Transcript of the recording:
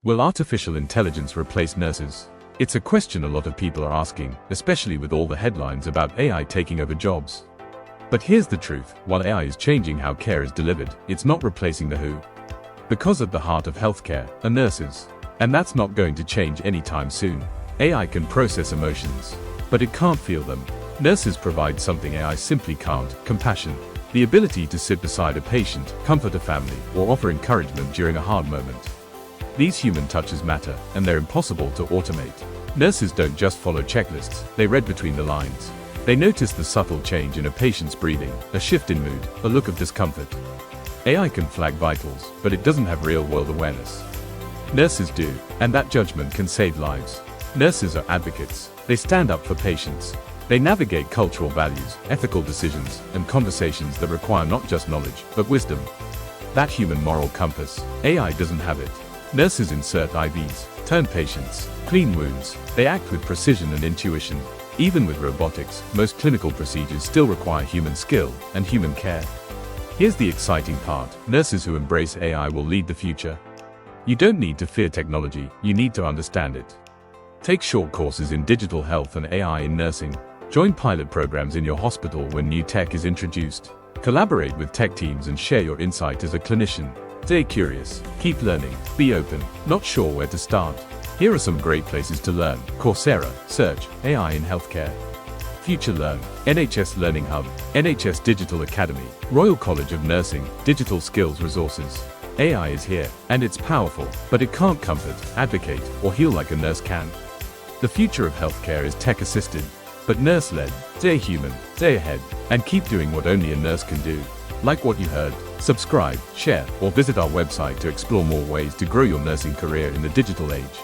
Will artificial intelligence replace nurses? It's a question a lot of people are asking, especially with all the headlines about AI taking over jobs. But here's the truth, while AI is changing how care is delivered, it's not replacing the who. Because at the heart of healthcare are nurses. And that's not going to change anytime soon. AI can process emotions, but it can't feel them. Nurses provide something AI simply can't: compassion. The ability to sit beside a patient, comfort a family, or offer encouragement during a hard moment. These human touches matter, and they're impossible to automate. Nurses don't just follow checklists, they read between the lines. They notice the subtle change in a patient's breathing, a shift in mood, a look of discomfort. AI can flag vitals, but it doesn't have real-world awareness. Nurses do, and that judgment can save lives. Nurses are advocates. They stand up for patients. They navigate cultural values, ethical decisions, and conversations that require not just knowledge, but wisdom. That human moral compass, AI doesn't have it. Nurses insert IVs, turn patients, clean wounds. They act with precision and intuition. Even with robotics, most clinical procedures still require human skill and human care. Here's the exciting part: nurses who embrace AI will lead the future. You don't need to fear technology, you need to understand it. Take short courses in digital health and AI in nursing. Join pilot programs in your hospital when new tech is introduced. Collaborate with tech teams and share your insight as a clinician. Stay curious, keep learning, be open. Not sure where to start? Here are some great places to learn: Coursera, search AI in healthcare. FutureLearn, NHS Learning Hub, NHS Digital Academy, Royal College of Nursing, Digital Skills Resources. AI is here, and it's powerful, but it can't comfort, advocate, or heal like a nurse can. The future of healthcare is tech-assisted, but nurse-led. Stay human, stay ahead, and keep doing what only a nurse can do. Like what you heard? Subscribe, share, or visit our website to explore more ways to grow your nursing career in the digital age.